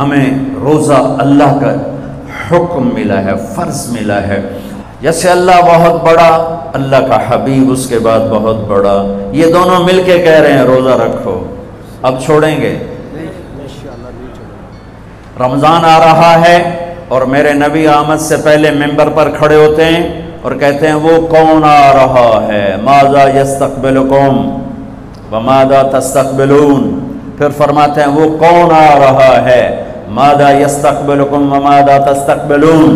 ہمیں روزہ اللہ کا حکم ملا ہے، فرض ملا ہے۔ جیسے اللہ بہت بڑا، اللہ کا حبیب اس کے بعد بہت بڑا، یہ دونوں مل کے کہہ رہے ہیں روزہ رکھو، اب چھوڑیں گے؟ رمضان آ رہا ہے اور میرے نبی آمد سے پہلے ممبر پر کھڑے ہوتے ہیں اور کہتے ہیں وہ کون آ رہا ہے، ماذا یستقبلکم وماذا تستقبلون، پھر فرماتے ہیں وہ کون آ رہا ہے، ماذا یستقبلکم وماذا تستقبلون،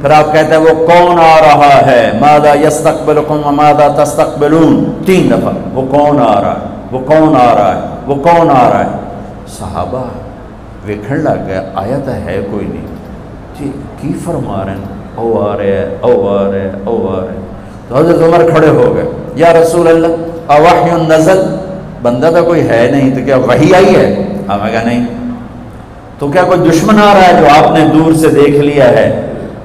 پھر آپ کہتے ہیں وہ کون آ رہا ہے، ماذا یستقبلکم وماذا تستقبلون، 3 دفعہ وہ کون آ رہا ہے، وہ کون آ رہا ہے، وہ کون آ رہا ہے۔ صحابہ ویکھن لگ گیا آیا تو ہے کوئی نہیں جی، کی فرما رہے ہیں، او آ رہے ہیں، او آ رہے ہیں، او آ رہے ہیں۔ تو حضرت عمر کھڑے ہو گئے، یا رسول اللہ اوحی نزل، بندہ تو کوئی ہے نہیں، تو کیا وحی آئی ہے؟ ہمیں کہا نہیں۔ تو کیا کوئی دشمن آ رہا ہے جو آپ نے دور سے دیکھ لیا ہے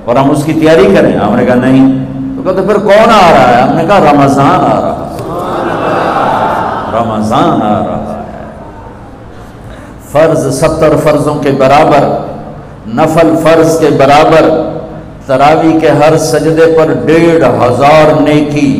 اور ہم اس کی تیاری کریں؟ ہم نے کہا نہیں۔ تو کہتے پھر کون آ رہا ہے؟ ہم نے کہا رمضان آ رہا ہے، رمضان آ رہا ہے۔ فرض 70 فرضوں کے برابر، نفل فرض کے برابر، تراویح کے ہر سجدے پر 1500 نیکی،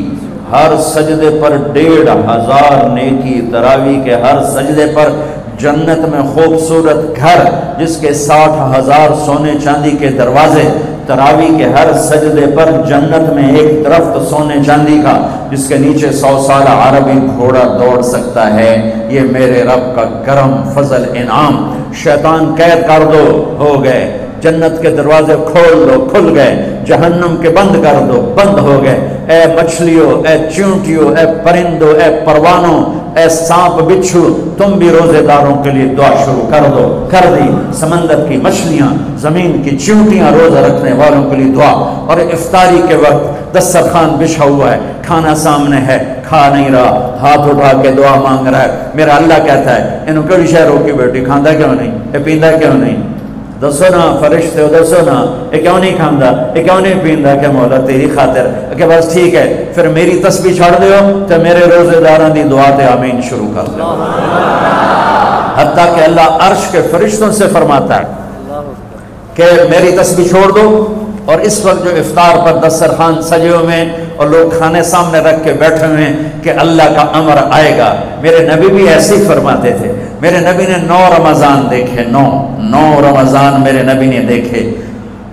ہر سجدے پر 1500 نیکی، تراویح کے ہر سجدے پر جنت میں خوبصورت گھر جس کے 60,000 سونے چاندی کے دروازے، تراویح کے ہر سجدے پر جنت میں ایک درخت سونے چاندی کا جس کے نیچے 100 سالہ عربی گھوڑا دوڑ سکتا ہے۔ یہ میرے رب کا کرم، فضل، انعام۔ شیطان قید کر دو، ہو گئے، جنت کے دروازے کھول دو، کھل گئے، جہنم کے بند کر دو، بند ہو گئے۔ اے مچھلیوں، اے چیونٹیوں، اے پرندوں، اے پروانوں، اے سانپ بچھو، تم بھی روزے داروں کے لیے دعا شروع کر دو، کر دی۔ سمندر کی مچھلیاں، زمین کی چیونٹیاں روزہ رکھنے والوں کے لیے دعا۔ اور افطاری کے وقت دسترخوان بچھا ہوا ہے، کھانا سامنے ہے، کھا نہیں رہا، ہاتھ اٹھا کے دعا مانگ رہا ہے۔ میرا اللہ کہتا ہے انہوں کڑی شہ روکی بیٹی، کھاندا کیوں نہیں، یہ پیندا کیوں نہیں؟ دسو نا فرشتے ہو، دسو نا یہ کیوں نہیں کھاندا، یہ کیوں نہیں پیندا؟ کہ مولا تیری خاطر، کہ بس ٹھیک ہے پھر میری تسبیح چھڑ دیو تو میرے روزے داراں دی دعا تے آمین شروع کر دو۔ حتیٰ کہ اللہ عرش کے فرشتوں سے فرماتا ہے کہ میری تسبیح چھوڑ دو۔ اور اس وقت جو افطار پر دسترخوان سجے ہوئے ہیں اور لوگ کھانے سامنے رکھ کے بیٹھے ہوئے ہیں کہ اللہ کا امر آئے گا، میرے نبی بھی ایسے ہی فرماتے تھے۔ میرے نبی نے 9 رمضان دیکھے، 9 رمضان میرے نبی نے دیکھے،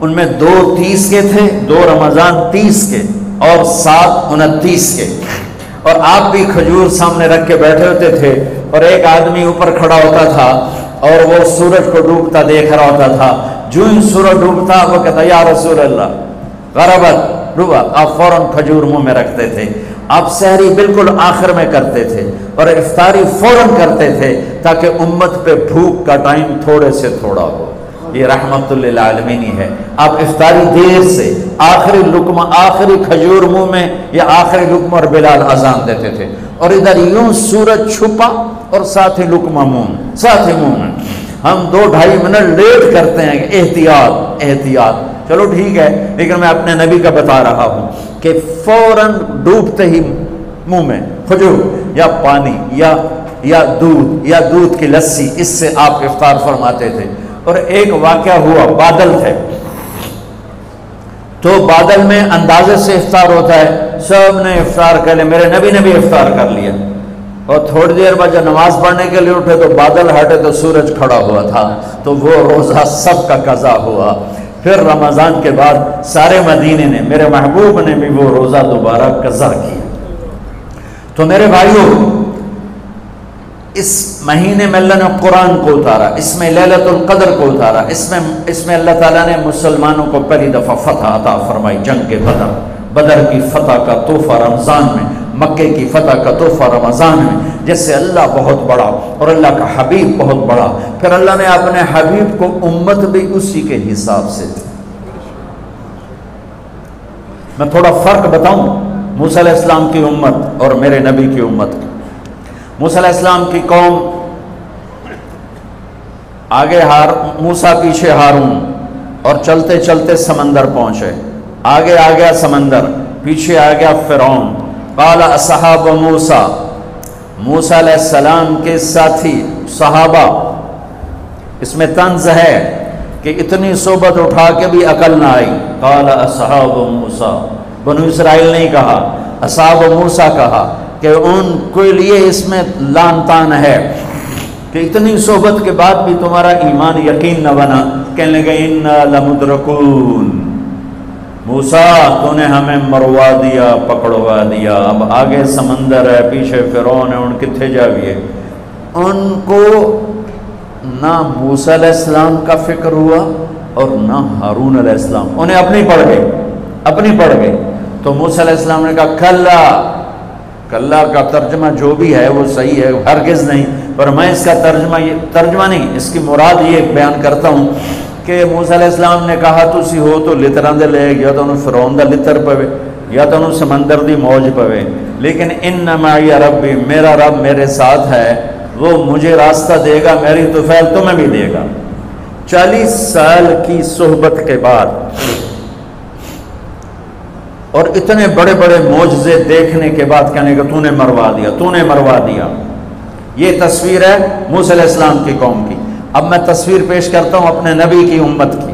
ان میں 2 30 کے تھے، 2 رمضان 30 کے اور 7 29 کے۔ اور آپ بھی کھجور سامنے رکھ کے بیٹھے ہوتے تھے اور ایک آدمی اوپر کھڑا ہوتا تھا اور وہ سورج کو ڈوبتا دیکھ رہا ہوتا تھا۔ جو ہی سورج ڈوبتا وہ کہتا یا رسول اللہ غربت، ڈوبا، آپ فوراً کھجور منہ میں رکھتے تھے۔ آپ سحری بالکل آخر میں کرتے تھے اور افطاری فوراً کرتے تھے تاکہ امت پہ بھوک کا ٹائم تھوڑے سے تھوڑا ہو۔ یہ رحمت للعالمین ہی ہے۔ آپ افطاری دیر سے، آخری لقمہ، آخری کھجور منہ میں یا آخری لقمہ، اور بلال اذان دیتے تھے اور ادھر یوں سورج چھپا اور ساتھ ہی لقمہ منہ، ساتھ ہی منہ میں۔ ہم 2-2.5 منٹ لیٹ کرتے ہیں کہ احتیاط احتیاط، چلو ٹھیک ہے، لیکن میں اپنے نبی کا بتا رہا ہوں کہ فوراً ڈوبتے ہی منہ میں کھجور یا پانی یا دودھ کی لسی، اس سے آپ افطار فرماتے تھے۔ اور ایک واقعہ ہوا، بادل تھے تو بادل میں اندازے سے افطار ہوتا ہے، سب نے افطار کر لیا، میرے نبی نے بھی افطار کر لیا۔ اور تھوڑی دیر بعد جب نماز پڑھنے کے لیے اٹھے تو بادل ہٹے تو سورج کھڑا ہوا تھا، تو وہ روزہ سب کا قضا ہوا۔ پھر رمضان کے بعد سارے مدینے نے، میرے محبوب نے بھی وہ روزہ دوبارہ قضا کیا۔ تو میرے بھائیوں، اس مہینے میں اللہ نے قرآن کو اتارا، اس میں لیلۃ القدر کو اتارا، اس میں اللہ تعالیٰ نے مسلمانوں کو پہلی دفعہ فتح عطا فرمائی، جنگ کے بدر کی فتح کا تحفہ رمضان میں، مکے کی فتح کا تحفہ رمضان میں، جس سے اللہ بہت بڑا اور اللہ کا حبیب بہت بڑا۔ پھر اللہ نے اپنے حبیب کو امت بھی اسی کے حساب سے دی۔ میں تھوڑا فرق بتاؤں موسیٰ علیہ السلام کی امت اور میرے نبی کی امت کی۔ موسیٰ علیہ السلام کی قوم آگے موسیٰ پیچھے ہارون، اور چلتے چلتے سمندر پہنچے، آگے آ گیا سمندر، پیچھے آ گیا فرعون۔ قال اصحاب موسیٰ، موسیٰ علیہ السلام کے ساتھی صحابہ اس میں طنز ہے کہ اتنی صحبت اٹھا کے بھی عقل نہ آئی. قال اصحاب موسیٰ، بنو اسرائیل نہیں کہا، اصحاب موسیٰ کہا، کہ ان کے لیے اس میں لان تان ہے کہ اتنی صحبت کے بعد بھی تمہارا ایمان یقین نہ بنا. کہنے لگے انا لمدرکون، موسیٰ تو نے ہمیں مروا دیا، پکڑوا دیا، اب آگے سمندر ہے، پیچھے فرعون ہے، ان کتھے جاویے. ان کو نہ موسیٰ علیہ السلام کا فکر ہوا اور نہ ہارون علیہ السلام، انہیں اپنی پڑ گئے. تو موسیٰ علیہ السلام نے کہا کلا کا ترجمہ جو بھی ہے وہ صحیح ہے، ہرگز نہیں، پر میں اس کا ترجمہ نہیں، اس کی مراد یہ بیان کرتا ہوں کہ موسیٰ علیہ السلام نے کہا تسی ہو تو لتراں دے لے، یا تو انہوں فرعون دا لتر پوے یا تو انہوں سمندر دی موج پوے، لیکن ان معی ربی، میرا رب میرے ساتھ ہے، وہ مجھے راستہ دے گا، میری طفیل تمہیں بھی دے گا. 40 سال کی صحبت کے بعد اور اتنے بڑے بڑے معجزے دیکھنے کے بعد کہنے کہ تو نے مروا دیا. یہ تصویر ہے موسیٰ علیہ السلام کی قوم کی. اب میں تصویر پیش کرتا ہوں اپنے نبی کی امت کی.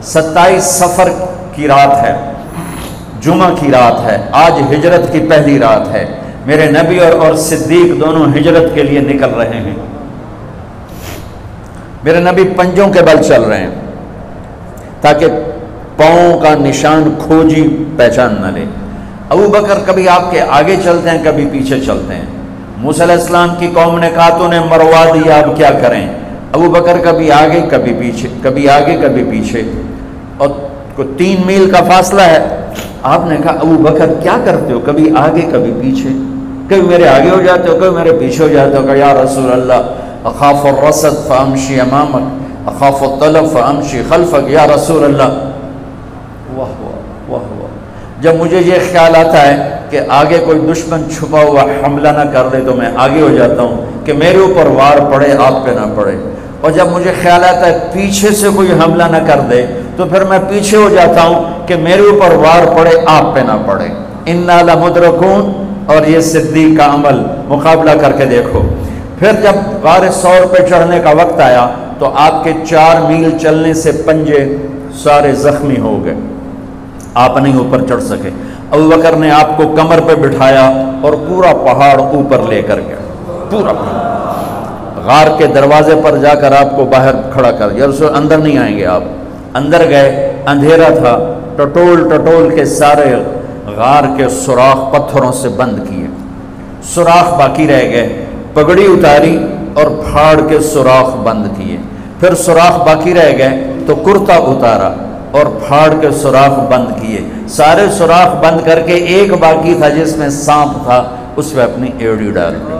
27 صفر کی رات ہے، جمعہ کی رات ہے، آج ہجرت کی پہلی رات ہے. میرے نبی اور صدیق دونوں ہجرت کے لیے نکل رہے ہیں. میرے نبی پنجوں کے بل چل رہے ہیں تاکہ پاؤں کا نشان کھوجی پہچان نہ لے. ابو بکر کبھی آپ کے آگے چلتے ہیں، کبھی پیچھے چلتے ہیں. موسیٰ علیہ السلام کی قوم نے کہا تو نے مروا دیا، اب کیا کریں. ابو بکر کبھی آگے کبھی پیچھے، کبھی آگے کبھی پیچھے، اور 3 میل کا فاصلہ ہے. آپ نے کہا ابو بکر کیا کرتے ہو، کبھی آگے کبھی پیچھے، کبھی میرے آگے ہو جاتے ہو، کبھی میرے پیچھے ہو جاتے ہو. کہ یا رسول اللہ اخاف الرصد فامشی امامک اخاف الطلب فامشی خلفک. یا رسول اللہ، واہ، جب مجھے یہ خیال آتا ہے کہ آگے کوئی دشمن چھپا ہوا حملہ نہ کر لے تو میں آگے ہو جاتا ہوں کہ میرے اوپر وار پڑے، آپ پہ نہ پڑے. اور جب مجھے خیال آتا ہے پیچھے سے کوئی حملہ نہ کر دے تو پھر میں پیچھے ہو جاتا ہوں کہ میرے اوپر وار پڑے، آپ پہ نہ پڑے. انا لمدرکون. اور یہ صدیق کا عمل مقابلہ کر کے دیکھو. پھر جب غار ثور پہ چڑھنے کا وقت آیا تو آپ کے 4 میل چلنے سے پنجے سارے زخمی ہو گئے، آپ نہیں اوپر چڑھ سکے. ابو بکر نے آپ کو کمر پہ بٹھایا اور پورا پہاڑ اوپر لے کر گیا، پورا پہاڑ. غار کے دروازے پر جا کر آپ کو باہر کھڑا کر دیا. رسول اندر نہیں آئیں گے. آپ اندر گئے، اندھیرا تھا، ٹٹول کے سارے غار کے سوراخ پتھروں سے بند کیے، سوراخ باقی رہ گئے. پگڑی اتاری اور پھاڑ کے سوراخ بند کیے. پھر سوراخ باقی رہ گئے تو کرتا اتارا اور پھاڑ کے سوراخ بند کیے. سارے سوراخ بند کر کے ایک باقی تھا جس میں سانپ تھا، اس پہ اپنی ایڑی ڈال دی.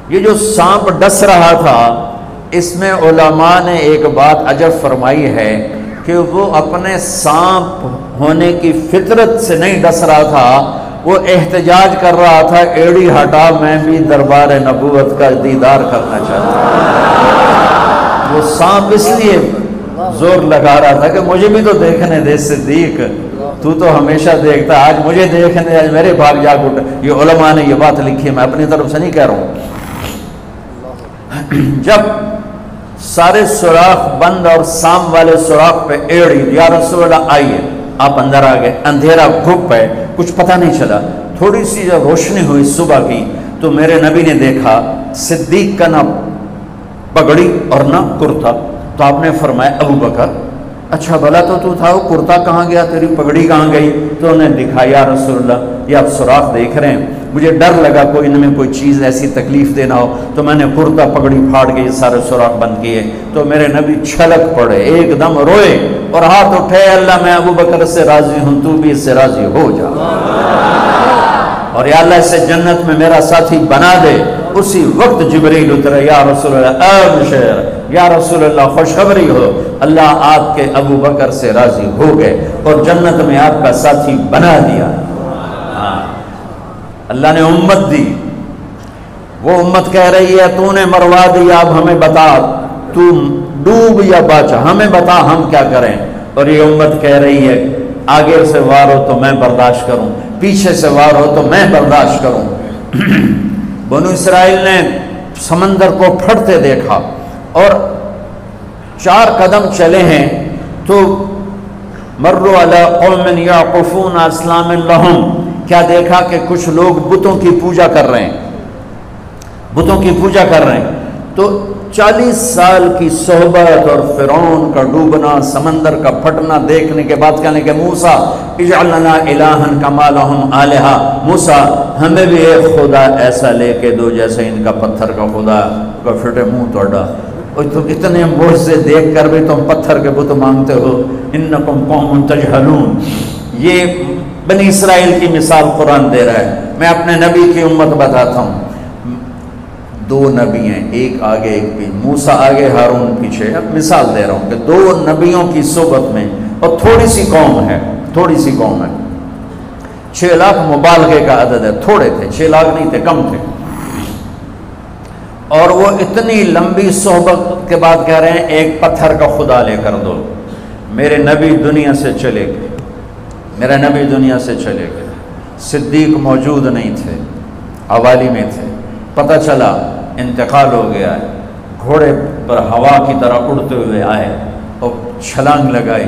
یہ جو سانپ ڈس رہا تھا، اس میں علماء نے ایک بات عجب فرمائی ہے کہ وہ اپنے سانپ ہونے کی فطرت سے نہیں ڈس رہا تھا، وہ احتجاج کر رہا تھا ایڑی ہٹا، میں بھی دربار نبوت کا دیدار کرنا چاہتا ہوں. وہ سانپ اس لیے زور لگا رہا تھا کہ مجھے بھی تو دیکھنے دے صدیق، تو ہمیشہ دیکھتا، آج مجھے دیکھنے دے، آج میرے بھاگ جاگ اٹھے. یہ علماء نے یہ بات لکھی ہے، میں اپنی طرف سے نہیں کہہ رہا ہوں. جب سارے سوراخ بند اور سام والے سوراخ پہ ایڑی، یا رسول اللہ آئیے. آپ اندر آ گئے. اندھیرا گھپ ہے، کچھ پتہ نہیں چلا. تھوڑی سی جب روشنی ہوئی صبح کی تو میرے نبی نے دیکھا صدیق کا نہ پگڑی اور نہ کرتا. تو آپ نے فرمایا ابو بکر اچھا بھلا تو تھا، وہ کرتا کہاں گیا، تیری پگڑی کہاں گئی؟ تو انہیں دکھایا یا رسول اللہ یہ آپ سوراخ دیکھ رہے ہیں، مجھے ڈر لگا کوئی ان میں کوئی چیز ایسی تکلیف دینا ہو، تو میں نے کرتا پگڑی پھاڑ کے یہ سارے سوراخ بند کیے. تو میرے نبی چھلک پڑے، ایک دم روئے اور ہاتھ اٹھے، اللہ میں ابو بکر سے راضی ہوں، تو بھی اس سے راضی ہو جا، اور یا اللہ اسے جنت میں میرا ساتھی بنا دے. اسی وقت جبریل اترے، یا رسول اللہ ابشر، یا رسول اللہ خوشخبری ہو، اللہ آپ کے ابو بکر سے راضی ہو گئے اور جنت میں آپ کا ساتھی بنا دیا. اللہ نے امت دی. وہ امت کہہ رہی ہے تو نے مروا دیا، اب ہمیں بتا تو ڈوب یا بچا، ہمیں بتا ہم کیا کریں. اور یہ امت کہہ رہی ہے آگے سے وار ہو تو میں برداشت کروں، پیچھے سے وار ہو تو میں برداشت کروں. بنو اسرائیل نے سمندر کو پھٹتے دیکھا، اور 4 قدم چلے ہیں تو مروا علی قوم یعقفون اصنام لہم، کیا دیکھا کہ کچھ لوگ بتوں کی پوجا کر رہے ہیں، بتوں کی پوجا کر رہے ہیں۔ تو 40 سال کی صحبت اور فرعون کا ڈوبنا، سمندر کا پھٹنا دیکھنے کے بعد کہنے کہ موسیٰ اجعل لنا الہا کما لہم آلہہ، موسیٰ ہمیں بھی ایک خدا ایسا لے کے دو جیسے ان کا پتھر کا خدا کا پھٹے منہ توڑا، اور تم اتنے معجزے دیکھ کر بھی تم پتھر کے بت مانگتے ہو، انکم قوم تجہلون۔ یہ بنی اسرائیل کی مثال قرآن دے رہا ہے۔ میں اپنے نبی کی امت بتاتا ہوں، 2 نبی ہیں، ایک آگے ایک پیچھے، موسیٰ آگے ہارون پیچھے۔ اب مثال دے رہا ہوں کہ 2 نبیوں کی صحبت میں، اور تھوڑی سی قوم ہے، 6 لاکھ مبالغے کا عدد ہے، تھوڑے تھے، 6 لاکھ نہیں تھے، کم تھے، اور وہ اتنی لمبی صحبت کے بعد کہہ رہے ہیں ایک پتھر کا خدا لے کر دو۔ میرے نبی دنیا سے چلے گئے، میرا نبی دنیا سے چلے گئے، صدیق موجود نہیں تھے، حوالی میں تھے، پتہ چلا انتقال ہو گیا ہے، گھوڑے پر ہوا کی طرح اڑتے ہوئے آئے اور چھلانگ لگائی،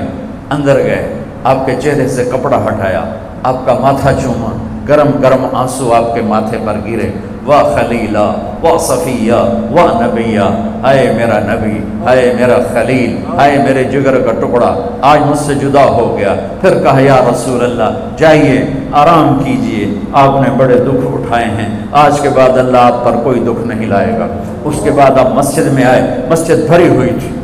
اندر گئے، آپ کے چہرے سے کپڑا ہٹایا، آپ کا ماتھا چوما، گرم گرم آنسو آپ کے ماتھے پر گرے، واہ خلیلہ واہ صفیہ واہ نبیہ، ہائے میرا نبی، ہائے میرا خلیل، ہائے میرے جگر کا ٹکڑا، آج مجھ سے جدا ہو گیا۔ پھر کہا یا رسول اللہ جائیے آرام کیجئے، آپ نے بڑے دکھ اٹھائے ہیں، آج کے بعد اللہ آپ پر کوئی دکھ نہیں لائے گا۔ اس کے بعد آپ مسجد میں آئے، مسجد بھری ہوئی تھی،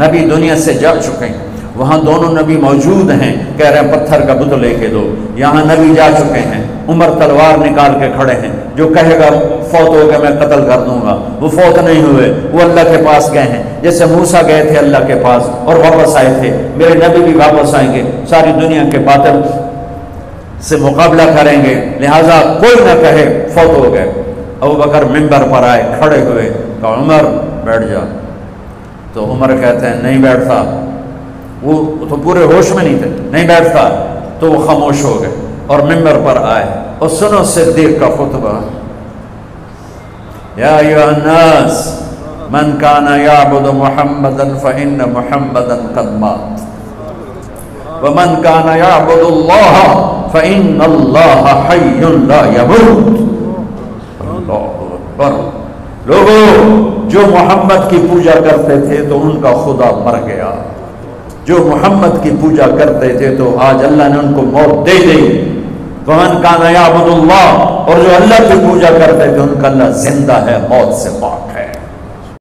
نبی دنیا سے جا چکے ہیں، وہاں دونوں نبی موجود ہیں، کہہ رہے ہیں پتھر کا بت لے کے دو، یہاں نبی جا چکے ہیں، عمر تلوار نکال کے کھڑے ہیں، جو کہے گا فوت ہو گیا میں قتل کر دوں گا، وہ فوت نہیں ہوئے، وہ اللہ کے پاس گئے ہیں، جیسے موسیٰ گئے تھے اللہ کے پاس اور واپس آئے تھے، میرے نبی بھی واپس آئیں گے، ساری دنیا کے باطل سے مقابلہ کریں گے، لہٰذا کوئی نہ کہے فوت ہو گئے۔ ابو بکر منبر پر آئے، کھڑے ہوئے، کہا عمر بیٹھ جا، تو عمر کہتے ہیں نہیں بیٹھتا، وہ تو پورے ہوش میں نہیں تھے، نہیں بیٹھتا، تو وہ خاموش ہو گئے اور منبر پر آئے، اور سنو صدیق کا خطبہ، یا ایھا الناس من کان یعبد محمدا فإن محمدا قد مات ومن کان یعبد اللہ فإن اللہ حی لا یموت۔ اللہ اکبر۔ لوگوں جو محمد کی پوجا کرتے تھے تو ان کا خدا مر گیا، جو محمد کی پوجا کرتے تھے تو آج اللہ نے ان کو موت دے دی۔ وَمَنْ كَانَ يَعْبُدُ اللَّهَ، اور جو اللہ کی پوجا کرتے تھے ان کا اللہ زندہ ہے، موت سے پاک۔